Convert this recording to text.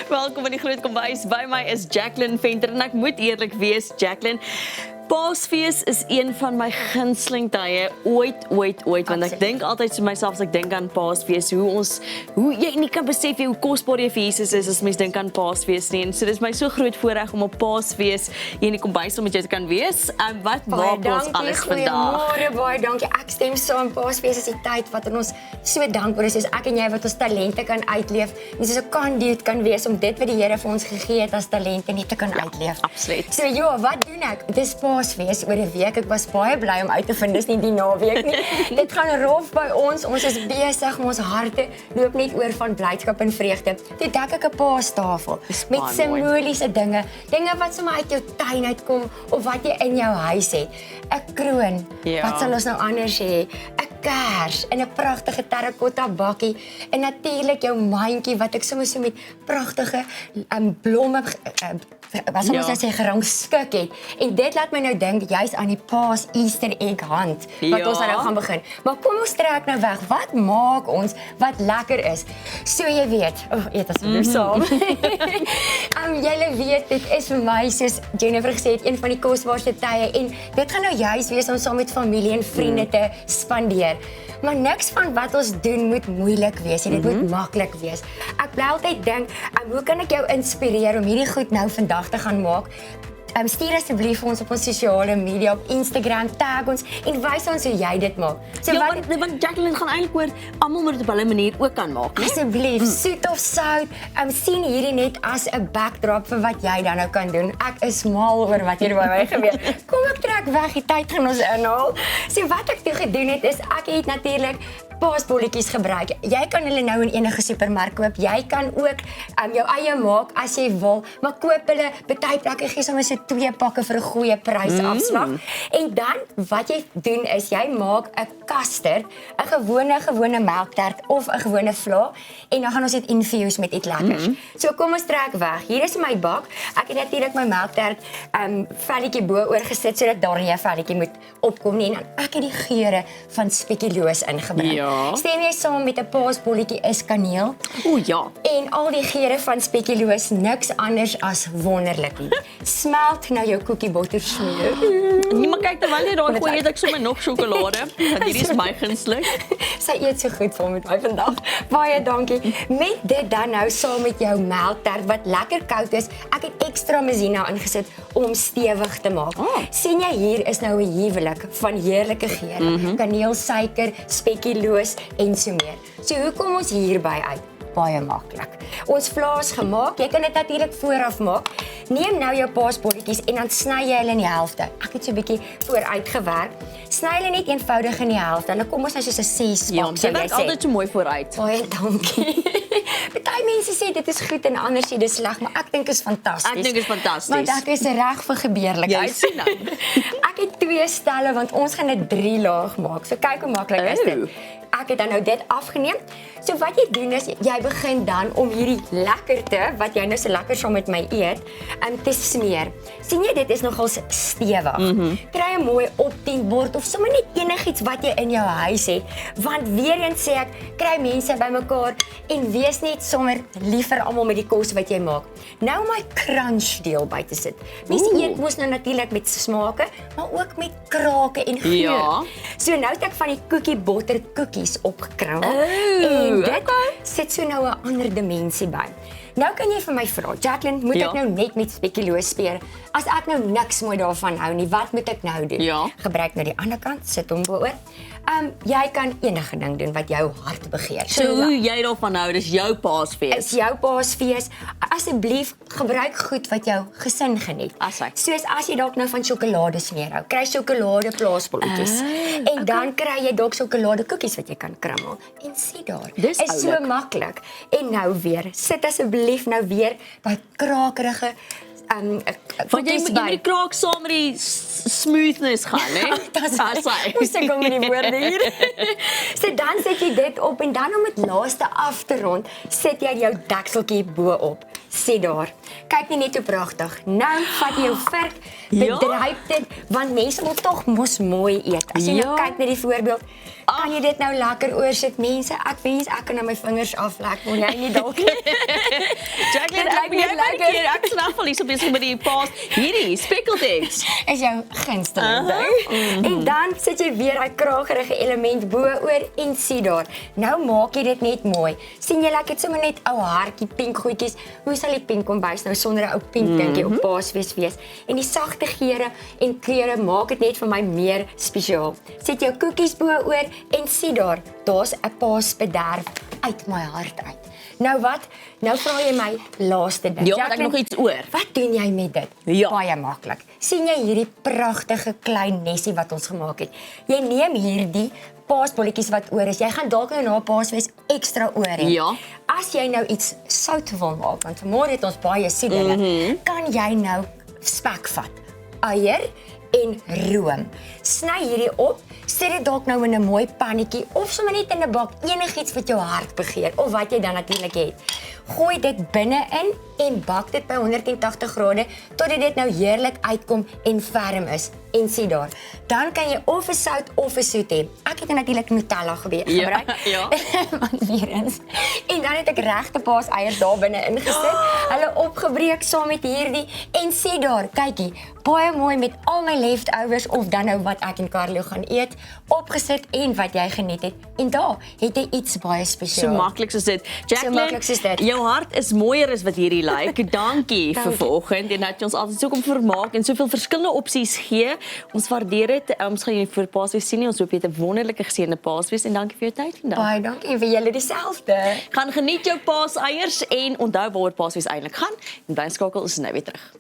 Welkom in die Groot Kombuis. By my is Jacqueline Venter en ek moet eerlik wees, Jacqueline, Paasfees is een van my gunsteling tye ooit, want ek dink altyd vir myself as ek dink aan Paasfees, hoe jy nie kan besef hoe kosbaar jy vir Jesus is as mens dink aan Paasfees nie. En so dis my so groot voorreg om op Paasfees hier in die kombuis saam met jou te kan wees. Wat maak ons alles vandag? Goeiemôre, baie dankie. Ek stem saam. Paasfees is die tyd wat ons so dankbaar is, soos ek en jy wat ons talente kan uitleef. Dis so 'n conduit kan wees om dit wat die Here vir ons gegee het as talente net te kan uitleef. Absoluut. So ja, wat doen ek? Dis Paasfees oor 'n week. Ek was baie bly om uit te vind dis nie die naweek nie. Dit gaan rof by ons. Ons is besig, ons harte loop net oor van blydskap en vreugde. Toe dek ek 'n paastafel met simboliese dinge wat sommer uit jou tuin uitkom of wat jy in jou huis het. 'n Kroon. Ja. Wat sal ons nou anders hê? 'n Kers en 'n pragtige terrakotta bakkie en natuurlik jou mandjie wat ek sommer so met pragtige blomme wat sal ons nou sê gerangskik het. En dit laat my nou dink juis aan die Paas Easter egg hunt wat ons nou gaan begin. Maar kom ons trek nou weg. Wat maak ons wat lekker is? So jy weet, eet asseblief saam. Julle weet dit is vir my soos Jennifer gesê het een van die kosbaarste tye en dit gaan nou juis wees om saam met familie en vriende te spandeer. Maar niks van wat ons doen moet moeilik wees en dit moet maklik wees. Ek bly altyd dink, hoe kan ek jou inspireer om hierdie goed nou vandag te gaan maak? Stuur asseblief vir ons op ons sosiale media, op Instagram, tag ons en wys ons hoe jy dit maak. So ja, want Jacqueline gaan eintlik oor almal moet dit op hulle manier ook kan maak, né? Asseblief, soet of sout, sien hierdie net as 'n backdrop vir wat jy dan nou kan doen. Ek is mal oor wat hier by my gebeur. Kom ek trek weg, die tyd gaan ons inhaal. So wat ek toe gedoen het is ek het natuurlik paasbolletjies gebruik. Jy kan hulle nou in enige supermark koop. Jy kan ook jou eie maak as jy wil, maar koop hulle baie plekke gee sommer so 2 pakke vir 'n goeie prysafslag. En dan wat jy doen is jy maak 'n custard, 'n gewone melktert of 'n gewone vla en dan gaan ons dit infuse met iets lekkers. So kom ons trek weg. Hier is my bak. Ek het natuurlik my melktert velletjie bo oor gesit sodat daar nie 'n velletjie moet opkom nie en dan ek het die geure van speculoos ingebring. Ja. Stem jy saam met 'n paasbolletjie is kaneel? O ja. En al die geure van speculoos niks anders as wonderlik nie. Smelt nou jou koekiebotter smeer. Nee, maar kyk terwyl jy daar gooi het ek sommer nog sjokolade, want hierdie is my gunsteling. Sy eet so goed vol met my vandag. Baie dankie. Met dit dan nou saam met jou melktert wat lekker koud is. Ek het ekstra maizena ingesit om stewig te maak. Sien jy hier is nou 'n huwelik van heerlike geure. Kaneel, suiker, speculoos en so meer. So hoe kom ons hierby uit? Baie maklik. Ons vla is gemaak. Jy kan dit natuurlik vooraf maak. Neem nou jou paasbolletjies en dan sny jy hulle in die helfte. Ek het so 'n bietjie vooruit gewerk. Sny hulle net eenvoudig in die helfte. Hulle kom ons nou soos 'n 6 Ja, pak, jy werk altyd so mooi vooruit. Baie dankie. Party mense sê dit is goed en ander sê dit is sleg, maar ek dink is fantasties. Ek dink is fantasties. Want ek is reg vir gebeurlikheid. Jy sien nou. Ek het 2 stelle want ons gaan dit 3 laag maak. So kyk hoe maklik is dit. Ek het dan nou dit afgeneem. So wat jy doen is jy begin dan om hierdie lekkerte wat jy nou so lekker saam met my eet, te smeer. Sien jy dit is nogal stewig. Kry 'n mooi optienbord of sommer net enigiets wat jy in jou huis het, want weer eens sê ek, kry mense bymekaar en wees net sommer lief vir almal met die kos wat jy maak. Nou my crunch deel by te sit. Mense eet mos nou natuurlik met smake, maar ook met krake en geur. Ja. So nou het ek van die cookie butter koekies opgekrul. En dit sit so nou 'n ander dimensie by. Nou kan jy vir my vra, Jacqueline, moet ek nou net met speculoos speer? As ek nou niks mooi daarvan hou nie, wat moet ek nou doen? Ja. Gebruik nou die ander kant, sit hom bo-oor. Jy kan enige ding doen wat jou hart begeer. So hoe jy daarvan hou, dis jou Paasfees. Is jou Paasfees. Asseblief gebruik goed wat jou gesin geniet. Soos as jy dalk nou van sjokolade smeer hou, kry sjokolade plaasbolletjies. En dan kry jy dalk sjokolade koekies wat jy kan krummel. En sien daar, dis is so maklik. En nou weer, sit asseblief nou weer by krakerige want jy moet die kraak saam met die smoothness gaan, né? Moes ek kom met die woorde hier. So dan sit jy dit op en dan om dit laaste af te rond, sit jy jou dekseltjie bo-op. Sê daar. Kyk net hoe pragtig. Nou vat jy jou vurk, bedryf dit, want mense wil tog mos mooi eet As jy nou Ja. kyk na die voorbeeld, kan jy dit nou lekker oorsit. Mense, ek wens ek kan nou my vingers aflek, maar jy nie dalk nie. Jacqueline, Dit ek lyk net jy baie lekker. keer ek snaffel hier so besig met die paas. Hierdie speckled eggs. Is jou gunsteling ding. En dan sit jy weer daai kragerige element bo-oor en sien daar. Nou maak jy dit net mooi. Sien jy, ek het sommer net ou hartjie pink goedjies. Hoe sal die pink kombuis nou sonder 'n ou pink dingetjie op Paasfees wees? En die sagte geure en kleure maak dit net vir my meer spesiaal. Sit jou koekies bo-oor en sien daar's 'n paasbederf uit my hart uit. Nou wat? Nou vra jy my laaste ding. Ja, want ek Jacqueline, nog iets oor. Wat doen jy met dit? Ja. Baie maklik. Sien jy hierdie pragtige klein nesie wat ons gemaak het? Jy neem hierdie paasbolletjies wat oor is. Jy gaan dalk nou na Paasfees ekstra oor hê. Ja. As jy nou iets sout wil maak, want vanmôre het ons baie soedele, kan jy nou spek vat. Eier en room. Sny hierdie op, sit dit dalk nou in 'n mooi pannetjie of sommer net in 'n bak, enigiets wat jou hart begeer of wat jy dan natuurlik het. Gooi dit binne-in en bak dit by 180 grade totdat dit nou heerlik uitkom en ferm is. En sien daar. Dan kan jy of 'n sout of 'n soet hê. Ek het natuurlik Nutella gebruik. Ja. Want weer eens. En dan het ek regte paaseiers daar binne ingesit. Hulle opgebreek saam met hierdie en sien daar, kykie, baie mooi met al my leftovers of dan nou wat ek en Carlo gaan eet, opgesit en wat jy geniet het. En daar het jy iets baie So spesiaal. maklik soos dit. Jacqueline, maklik soos dit. jou hart is mooier as wat hierdie lyk. Dankie vir Dankie. vanoggend en dat jy ons altyd so kom vermaak en soveel verskillende opsies gee. Ons waardeer dit. Ons gaan jou vir Paasfees sien nie. Ons hoop jy het 'n wonderlike geseënde Paasfees en dankie vir jou tyd vandag. Baie dankie en vir julle dieselfde. Gaan geniet jou paaseiers en onthou waaroor Paasfees eintlik gaan. En bly skakel, ons is nou weer terug.